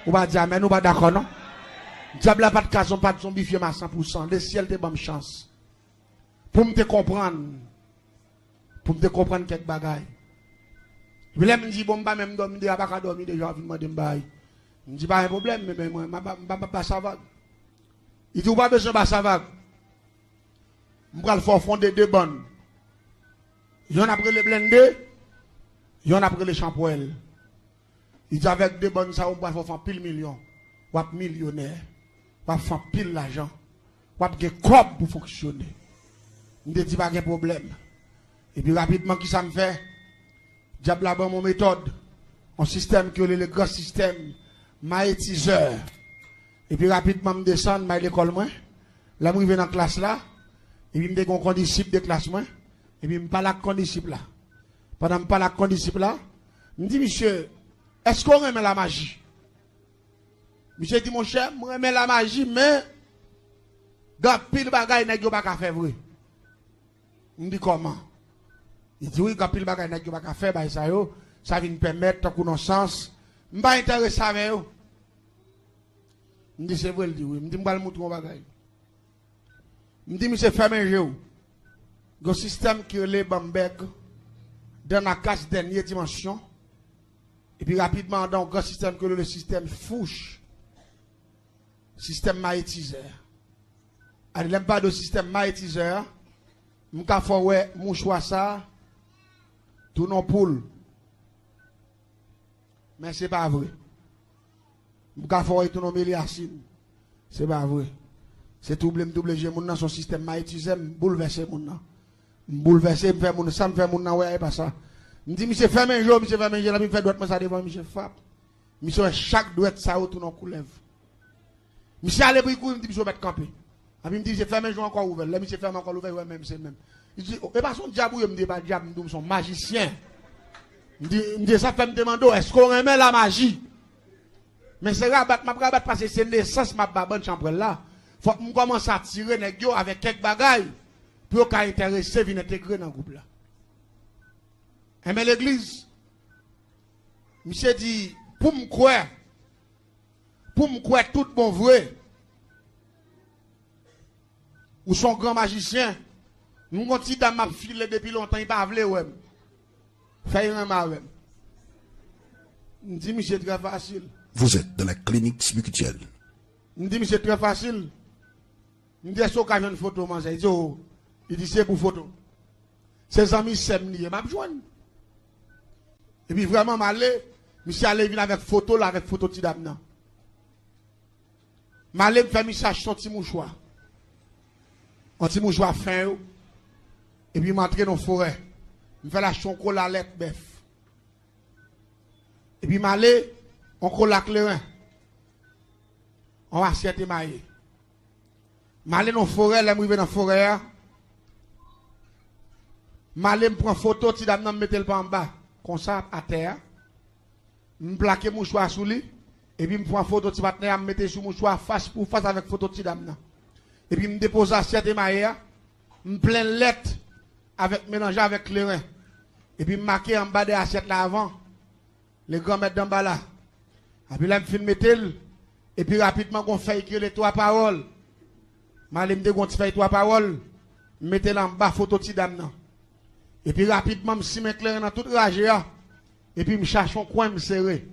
Ou pas dire amen, ou pas d'accord, non? Diable n'a pas de cas, pas de son bifié à 100%. Le ciel te bonne chance. Pour me te comprendre. Pour me te comprendre quelques bagailles. Je me dis, bon, même dormir, je ne vais pas dormir déjà, je me dis, je ne dis pas un problème, mais moi, je ne vais pas savoir. Il dit, pas besoin de savoir. Je vais faire fonder deux bonnes. Il y en a pris le blendé, il y en a pris le shampoing. Il dit, avec deux bonnes, ça, on va faire pile million. Ou être millionnaire. Ou va faire pile l'argent. Ou va faire corps pour fonctionner. Je ne dis pas qu'il y a un problème. Et puis rapidement, qui ça me fait? Diable a mon méthode. Un système qui est le grand système. Maïtiseur. Et puis rapidement, je descends, je vais à l'école. Là, je vais dans la classe là. Et puis je me dis disciple de classe. Et puis je parle avec le disciple là. Pendant que je parle avec le disciple là, je me dis, monsieur, est-ce qu'on remet la magie? Monsieur dit, mon cher, je remets la magie, mais dans pile bagaille, je ne pas faire vrai. Je me dis comment? Il dit, oui, dans pile bagaille, je ne pas faire ça vient me permettre, tant qu'on a sens, je ne suis pas intéressé avec eux. Je me dis, c'est vrai, il dit, oui. Je me dis, je vais montrer mon bagaille. Je me dis, monsieur, fermez les yeux. Le système qui est le Bamberg, dans la case dernière dimension, et puis rapidement, dans le système qui est le système fouche, système maïtiseur. Il n'aime pas de système maïtiseur. Je vais faire mon choix ça, tout non poule. Mais ce n'est pas vrai. Je vais faire tout non méliacine. Ce n'est pas vrai. C'est tout double G, mon son système maïtiseur, bouleverser mon nom. Bouleverser, me faire mon ça me fait mon nom, ouais, pas ça. Je dis, monsieur, ferme un jour, monsieur, ferme un jour, là, me fait droite, moi, ça devant, monsieur, frappe. Monsieur, chaque droite, ça, tout non coulève. Monsieur, allez, pour il me dit, monsieur, mettre camper. Et puis, il me dit, j'ai fermé un jour encore ouvert. Là, monsieur, ferme encore ouvert, ouais, même, c'est même. Il dit, et pas son diable, il me dit, pas diable, il me dit, son magicien. Il me dit, ça fait me demander, est-ce qu'on remet la magie? Mais c'est rabat, ma rabat, parce que c'est naissance, ma bonne chambre là. Faut que je commence à tirer les gars avec quelques bagailles pour qu'à intéresser, vienne intégrer dans le groupe là. Mais l'église, monsieur dit, pour me croire tout bon vrai, ou son grand magicien, nous continuons dans ma file depuis longtemps, il ne va pas ouais. Fait un mal. Je dis, monsieur, très facile. Vous êtes dans la clinique spirituelle. Je dis, monsieur, très facile. Je dis, est-ce qu'il y a une photo, il dit, c'est pour photo. Ses amis s'aiment, il m'a besoin. Et puis vraiment, monsieur allé venir avec photo là, avec photo de Tidamna. Malé me fait message son petit mouchoir. Un petit mouchoir fin. Et puis m'entrer dans la forêt. Je fais la chocolat lettre bœuf. Et puis malé, on colle la clairin. On va assiette maillé. Malé dans la forêt, là, je vais dans la forêt. Malé me prend photo de Tidamna, me mette le pas en bas. Comme ça, à terre. Je plaque mon choix sous lui. Et puis, je prends photo de partenaire, je mets sur mon choix face pour face avec photo de dame. Et puis, je dépose assiette et maïa. Je plein de lettres avec mélangé avec le rein. Et puis, je marque en bas de l'assiette là avant. Les grands mettent d'en bas là. Et puis là, je filme tel. Et puis, rapidement, on fait écrire les trois paroles. Je me fait trois paroles. Je mets en bas photo de dame. Et puis rapidement, je me clair dans toute rage. Et puis je cherche un coin, me serrer.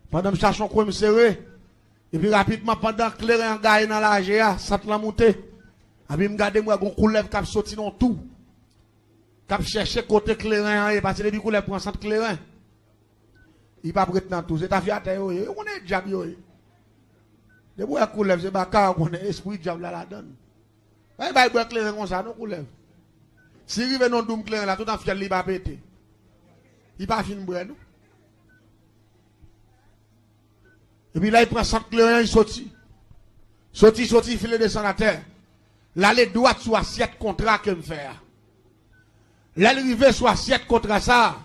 Pendant que je cherche un coin, me serrer. Et puis rapidement, pendant que clair en gagne dans la rage, ça te l'a monté. Et puis je regarde moi, un couleuvre qui a sorti dans tout. Qui a cherché côté clairin, parce que les couleuvres prennent centre clairin. Il va prêter dans tout. C'est ta fille à terre, on est diable. Les bois couleuvre, c'est pas car on est esprit diable là-dedans. Il va y clairin comme ça, non couleuvre. Si il veut non doum clair là, tout en fiel, il va péter. Il va finir de nous. Et puis là, il prend 100 clair, il sortit. Sorti, il fait le descend à terre. Là, les droits sur assiette contrat que me fait. Là, il arrive sur assiette contrat ça.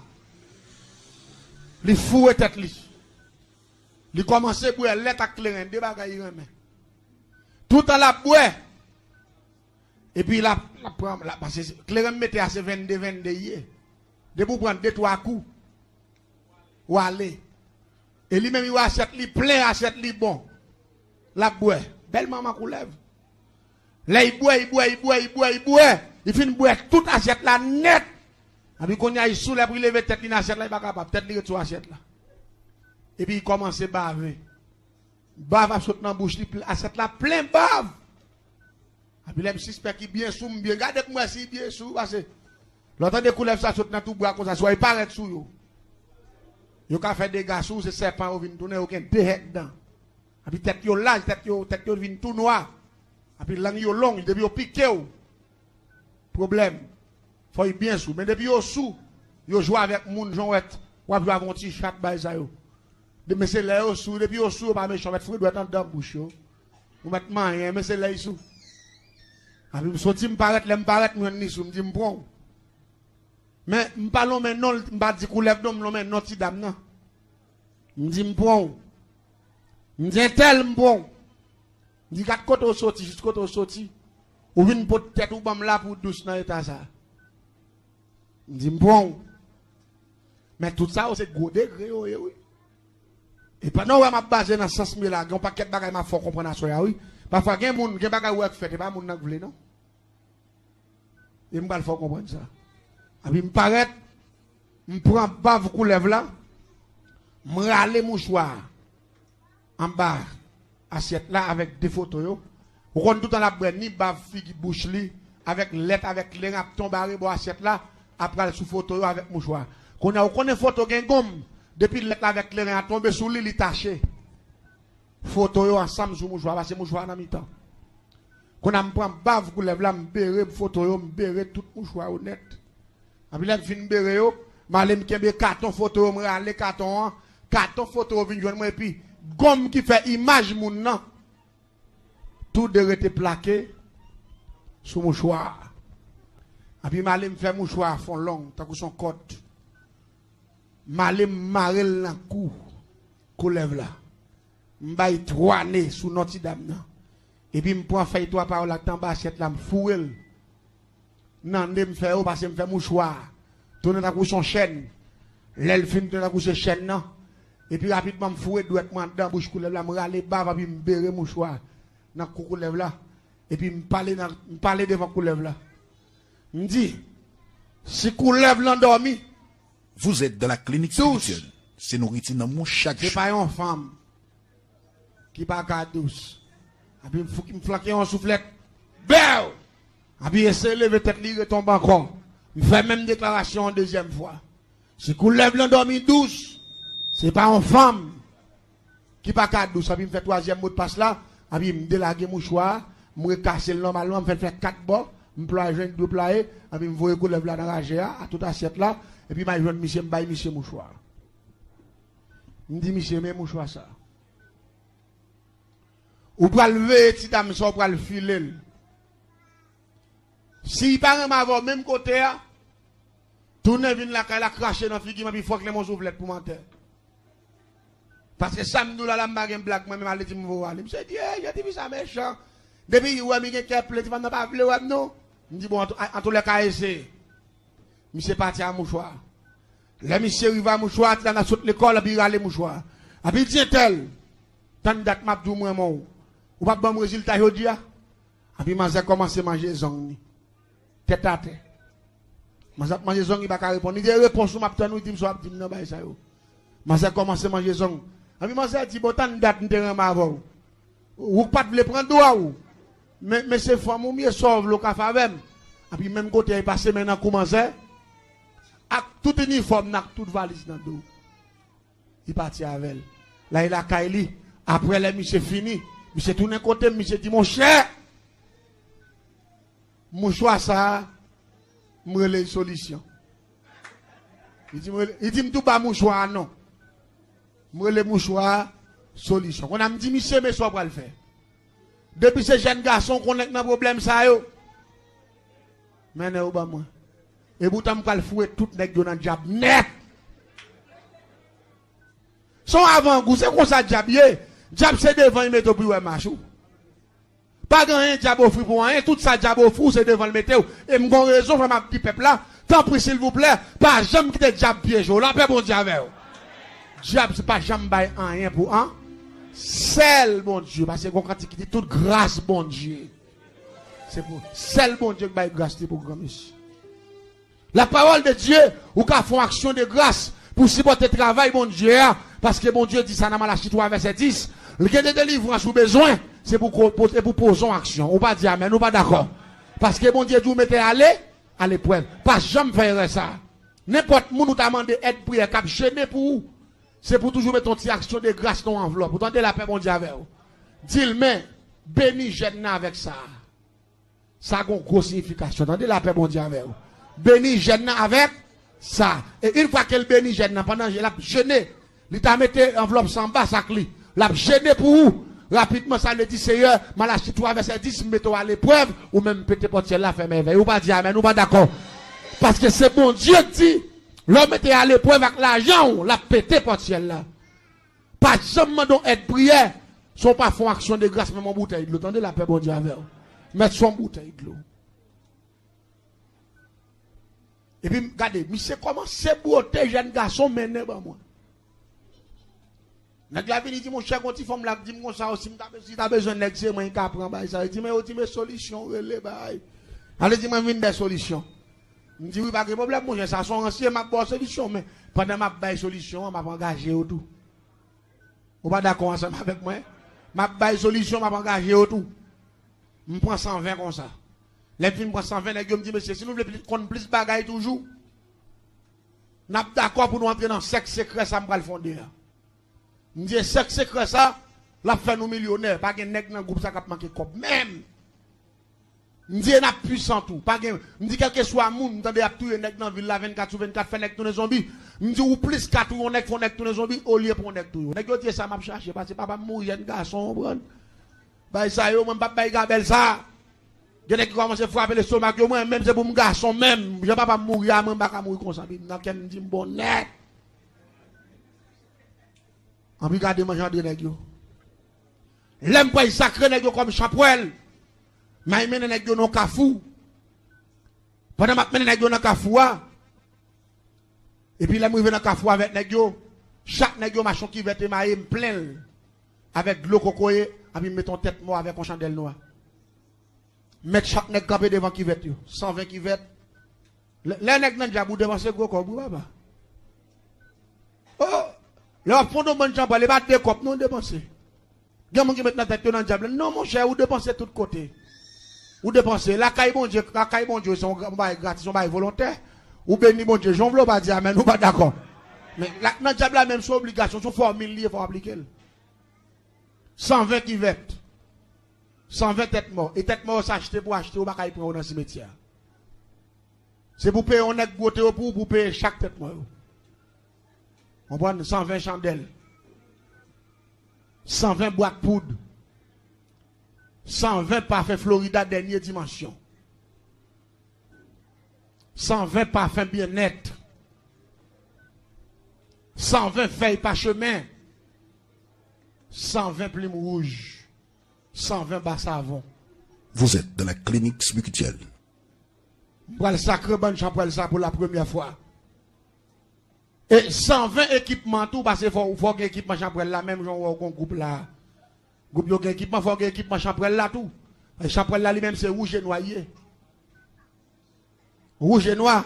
Il fourre tête li. Il commence à boire lettre à clair, des bagailles remet. Tout en la boire. Et puis là, parce que Clérem mettait à ces 22 hier. De pour prendre 2-3 coups. Ou aller. Et lui-même, il achète li plein, achète li bon. La boue. Belle maman coulève. Là, il boit. Il finit boire toute assiette là net. Et puis, quand il y a il soulève, il lève tête, il achète là, il n'est pas capable. Peut-être qu'il retourne assiette là. Et puis, il commence à baver. Bave à sauter dans la bouche, assiette là, plein bave. Et puis, il suspect qu'il bien sous, bien. Regardez-moi si bien sous, parce que l'autre de coulève ça saute dans tout bois comme ça, soit il paraît sous yo. Yo ka fait des gars sous, c'est serpent, vient tourner, aucun tête dedans. Et puis, tête yo large, tête yo vient tout noir. Et puis, langue yo long, depuis yo piqué ou. Problème. Faut y bien sous. Mais depuis yo sous, yo joue avec moun jouette, ou joue avec un petit chat bay ça yo. Mais c'est là yo sous, depuis yo sous, pas méchant, mettre fruit doit être dans bouche yo. Ou mettre rien, mais c'est là yo sous. Et puis, sorti m'paraître, ni sous, m'di m'prend. Mais m'parlons maintenant, m'pa di coulève non, m'lon non ti dame nan. M'di m'prend. M'di tel m'prend. M'di quatre côté au sorti, juste côté au sorti. Ou vin pot tête ou bam là pour douce dans état ça. M'di m'prend. Mais tout ça c'est gros degré oui. Et pendant ouais m'a basé dans sens mi là, gon paquet bagay m'a faut comprendre ça oui. Parfois gen moun gen bagay ou fait, pas moun nan vle non. Et m'pa le faut comprendre ça. Et puis m'paraît m'prend bave coulève là, m'rale mouchoir en bas assiette là avec des photos yo. On tout dans la brenne ni bave figue bouche li avec lettre avec les rap tomber bo assiette là après sous photo yo avec mouchoir. Qu'on a connaît photo gen gomme depuis lettre avec les rap tomber sous li taché. Photo yo ensemble sous mouchoir parce que mouchoir dans mi-temps. Qu'on a m'prend bave coulève là m'béré photo yo m'béré tout mouchoir honnête. Après là fin béré yo m'allem kembe carton photo m'rale carton photo vinn joindre moi et puis gomme qui fait image moun nan tout de rete plaqué sous mouchoir. Après m'allem faire mouchoir fond long tant que son côte. M'allem marel nan cou coulève là. M'bay 3 nez sous Notre-Dame nan. Et puis m'prend feuille 3 par là temps bachette là m'fourel. Nan me fait parce que me fait mouchoir. Tourner dans son chaîne. L'elle fin tourner dans sa chaîne nan. Et puis rapidement me fouet doucement dans bouche coulève là me rale bave puis me bérer mouchoir dans coulève là. Et puis me parler devant coulève là. Me dit si coulève l'endormi. Vous êtes dans la clinique spirituelle. C'est nourriture dans mon chaque jour. C'est pas une femme qui pas qu'à douce. Et puis il faut qu'il me flaque en soufflette. Belle! Et puis essayer de lever tête li retombe encore. Il fait même déclaration en deuxième fois. Si coulève l'endormi douce, c'est pas une femme qui pas qu'à douce. Et puis il me fait troisième mot de passe là. Et puis il me délague mouchoir. Je me casse normalement, je me fait 4 bords. Je me ploie un deux ployés. Et puis je me voit coulève là dans la GA, à toute assiette là. Et puis je me monsieur, je me monsieur mouchoir. Je me dis, monsieur, mais mouchoir ça. Ou pour lever, si dame, ça, pour le filer. Si par exemple, même côté, tourne vin la la cracher dans figure, puis il faut que les mon soufflette pour mentir. Parce que ça me la bague blague, moi même aller dire me voir. Il me dit, j'ai dit ça méchant. Depuis ouais mi qui plaît, tu vas pas vle ouais non. Il me dit bon en tous les cas essayer. Monsieur parti à mouchoir. Le monsieur arrive à mouchoir, dans la saute l'école, puis il aller mouchoir. Et puis il dit tel tant date m'a dou moi mon. Ou pas bon résultat jodi a. Et puis m'a commencé à manger zong. Tête à tête. M'a manger zong il pas répondre. Il dit réponse m'a tenu dit so dit non ba ça yo. M'a commencé à manger zong. Et puis m'a dit bon tant date m'terrain avant. Ou pas de prendre droit ou. Mais c'est femme ou mieux sauve le café avec. Et puis même côté il passé maintenant commencer avec tout uniforme avec toute valise dans dos. Il parti avec elle. Là il a Kaili après les monsieur fini, monsieur tourne côté monsieur dit mon cher mouchoir ça me les solution. Il dit tout pas mouchoir non. Me les mouchoir solution. On a me dit monsieur mais soit pas le faire. Depuis ces jeunes garçons qu'on a un problème ça yo. Mais ne ou pas moi. Et pourtant me fouet tout nèg dans diable net. Son avant goût c'est comme ça diable. Diable c'est devant il met au plus ouais marchou. Pas grand diable offrir pour rien, tout ça diable offrir c'est devant le météo. Et m'gon raison pour ma petit peuple là. Tant pis s'il vous plaît, pas jamais quitter diable piège. La paix bon Dieu avec. Diable, c'est pas jamais rien pour un. Seul bon Dieu. Parce que quand il dit toute grâce, bon Dieu. C'est pour seul bon Dieu qui va grâce pour grand monsieur. La parole de Dieu, ou qu'à font action de grâce pour supporter le travail, bon Dieu. Parce que bon Dieu dit ça dans Malachie 3, verset 10. Le cas de délivrance ou besoin, c'est pour poser en action. On va dire amen, on pas d'accord. Parce que bon Dieu dit, vous mettez à l'épreuve. Pas jamais faire ça. N'importe qui nous t'a demandé aide prière, cap gêné pour vous. C'est pour toujours mettre ton petit action de grâce dans l'enveloppe. Pour tenter la paix, bon Dieu, avec vous. Dis-le, mais, bénis jeune avec ça. Ça a une grosse signification. Tentez la paix, bon Dieu, avec vous. Bénis jeune avec ça. Et une fois qu'elle bénit jeune, pendant qu'elle a jeûné, il t'a mis l'enveloppe sans bas, ça clé. La jeûné pour vous. Rapidement, ça le dit, Seigneur, Malachie 3, verset 10, mettez-vous à l'épreuve, ou même pété portière là, fait merveille. Ou pas dire amen, ou pas d'accord. Parce que c'est bon Dieu qui dit, l'homme était à l'épreuve avec l'argent, la pété portière là. Pas jamais donc être prière, sont pas font action de grâce, même en bouteille de l'eau. Attendez la paix, bon Dieu, avec vous. Mettre son bouteille de l'eau. Et puis, regardez, mais c'est comment c'est beauté, jeune garçon, mené par moi. La vie dit, mon cher, quand il faut me la dire, mon ça aussi, si tu as besoin d'exer, moi, il peut prendre ça. Il dit, mais il mes solutions, allez, dis-moi, une des solutions. Je dis, oui, pas de problème, mon cher, ça sont anciens, ma bonne solution, mais pendant ma baille solution, m'a engagé au tout. Vous pas d'accord ensemble avec moi? Ma baille solution, m'a engagé au tout. Je prends 120 comme ça. Les films prennent 120, les gars me disent, monsieur, si nous voulons qu'on plus de bagaille toujours, nous sommes d'accord pour nous entrer dans le sexe secret, ça me va le fonder. Je dis, sexe secret, ça, la fait nous millionnaires, pas de nègre dans le groupe, ça qui manque de cop. Même, je dis, on a puissant tout. Je dis, quel que soit le monde, nous avons tué nègre dans la ville, 24 sur 24, fait nègre tous les zombies. Je dis, ou plus 4 ou on nègre, font nègre tous les zombies, au lieu pour nègre tout. Nègre dit, ça m'a cherché, parce que papa mourir, jeune garçon, bah, ça, yo, même papa, il gabelle ça. Je n'ai commencé à frapper le stomac, moi, même c'est pour mon garçon, même. Je ne vais pas mourir, je ne vais pas mourir comme ça. Je ne me dis, bon, net. En plus, regardez, moi, j'en ai des gens. L'aime pas, il sacré, nègre comme Chapuel. Mais il mène nègre dans Kafou. Pendant que je mène nègre dans Kafou, et puis là, je vais dans Kafou avec nègre. Chaque nègre, machin qui va être maillé, plein. Avec de l'eau cocoye, et puis mettons tête mort avec un chandelle noire. Mettre chaque nègre campé devant qui vête, 120 qui vête. Les nègres n'ont déjà devant ce gros corps, papa. Oh, le fond de mon jambe, les battre des copes, non dépensé. Il y a des gens qui mettent la tête dans le diable. Non, mon cher, vous dépensez de tous côtés. Vous dépensez. La caille bon Dieu, sont gratis, sont volontaires. Ou béni bon Dieu, j'en veux pas dire, mais nous pas d'accord. Mais dans le diable, la même chose, obligation, son formule liée, il faut appliquer. 120 qui vête. 120 têtes mortes. Et têtes mortes s'acheter pour acheter ou pas prendre dans le cimetière. C'est pour payer on est beauté pour payer chaque tête morte. On prend 120 chandelles. 120 boîtes de poudre. 120 parfums Florida dernière dimension. 120 parfums bien-être. 120 feuilles parchemin. 120 plumes rouges. 120 bas savon. Vous êtes dans la clinique spirituelle. Pour le sacré bon champ ça pour la première fois. Et 120 équipements tout parce qu'il faut un équipement chambrel là même genre un groupe là. Groupe yo équipement faut un équipement chambrel là tout. Et chambrel là lui-même c'est rouge et noyé. Rouge et noir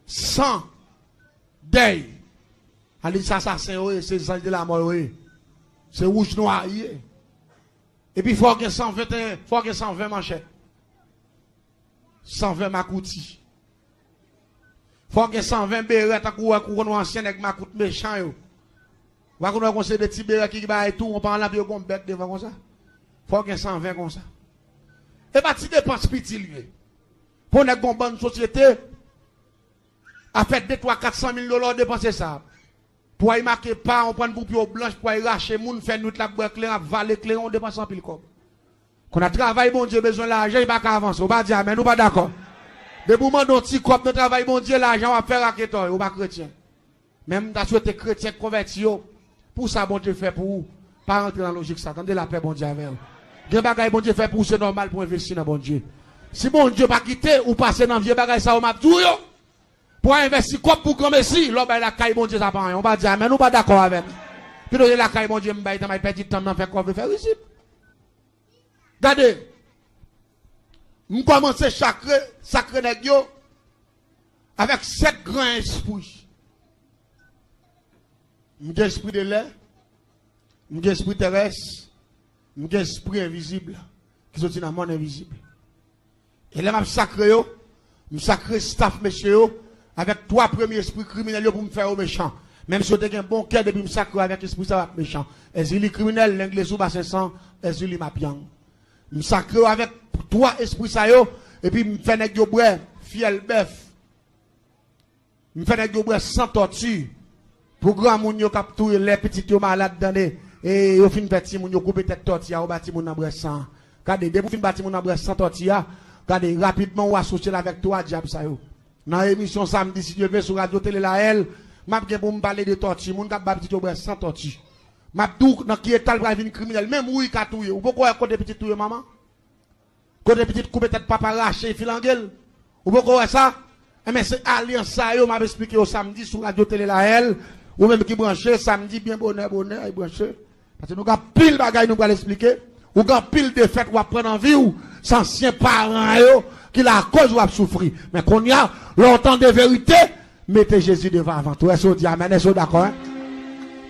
100 deuil. Ali ça assassin c'est ange de la mort c'est rouge noyé. Et puis il faut que 121, faut que 120 manchettes. 120 makouti. Faut que 120 béret à couronne ancien avec makout méchant yo. Va qu'on conseil de petits béret qui ba et tout on parle là puis on bête devant comme ça. Faut que 120 comme ça. Et pas ti dépense petit lié. Pour une bonne société a fait 2 3 400 000 $ dépenser ça. Pour y marquer pas on prend une poupée blanche pour y racher moun faire nous la boire clair valer clair on dépense en pile comme. Qu'on a travaillé bon Dieu besoin l'argent il pas avancer. On va dire amen, nous pas d'accord. De moment dont petit cop de travail bon Dieu l'argent va faire raqueton, ou pas chrétien. Même t'as souhaité chrétien converti pour ça bon Dieu fait pour vous. Pas rentrer dans la logique ça. Attendez la paix bon Dieu avec vous. Des bagaille bon Dieu fait pour vous c'est normal pour investir dans bon Dieu. Si bon Dieu pas quitter ou passer dans vieux bagaille ça ou m'a tout yo. Pour investir comme pour grand messie, là, la caille, bon Dieu, ça pas rien. On va dire, mais nous pas d'accord avec. Puis nous, la caille, bon Dieu, m'baille, t'as petit temps, m'en fait quoi, faire visible. Regardez. Nous commençons sacré nèg yo, avec 7 grands esprits. Nous avons esprit de l'air, nous avons esprit terrestre, nous avons esprit invisible, qui sont dans le monde invisible. Et là, je sacré yo, je sacré staff monsieur yo, avec 3 premiers esprits criminels pour me faire au méchant. Même si vous avez un bon cœur, depuis me sacré avec l'esprit ça va méchant. Est-ce qu'il est criminel, l'anglais ou pas 500, est-ce qu'il est ma piang. Je sacré avec 3 esprits ça yo, et puis je fais nèg yo boire, fiel bœuf. Je fais nèg yo boire sans torture. Pour grand moun yo kap touye les petits yo malades dans et yo fin petit moun yo couper tête tortilla ou bati moun nan bras sans. Kade de pour fin bati moun nan bras sans tortilla, kade rapidement ou associer avec toi diable ça yo. Dans émission samedi si Dieu veut sur radio télé la elle, m'a gen pour me parler de tortilla, moun kap ba petit yo bras sans tortilla. M'a dou dans qui état va venir criminel même oui ka touye. Ou pourquoi côté petit touye maman? Côté petit couper tête papa arraché filangel. Ou pourquoi ça? Mais c'est alliance ça yo m'a expliqué au samedi sur radio télé la elle. Ou même qui branché samedi bien bonheur et branché. Parce que nous avons pile bagaille nous allons expliquer. Ou avons pile de fêtes ou prendre en vie ou sans anciens parents yo qui la cause ou a souffrir. Mais qu'on y a longtemps de vérité, mettez Jésus devant avant tout. Est-ce que vous dites amen? Est-ce que vous d'accord? Hein?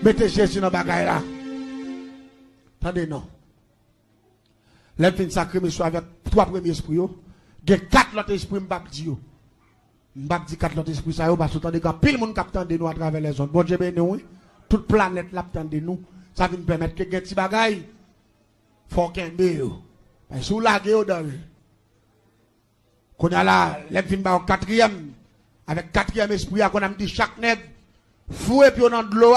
Mettez Jésus dans bagaille là. Attendez non. L'homme sacré monsieur avec 3 premiers esprits yo, il y a 4 autres esprits m'bap di yo. M'bap di 4 autres esprits ça yo parce que tandis que pile monde captant de nous à travers les zones. Bon Dieu béni oui. Toute planète là de nous. Ça vient permettre que gen ti bagay faut kembe yo. Parce que la yo dans qu'on a là l'homme fin ba 4e avec 4e esprit qu'on a dit chaque nèg fouet puis on en de l'eau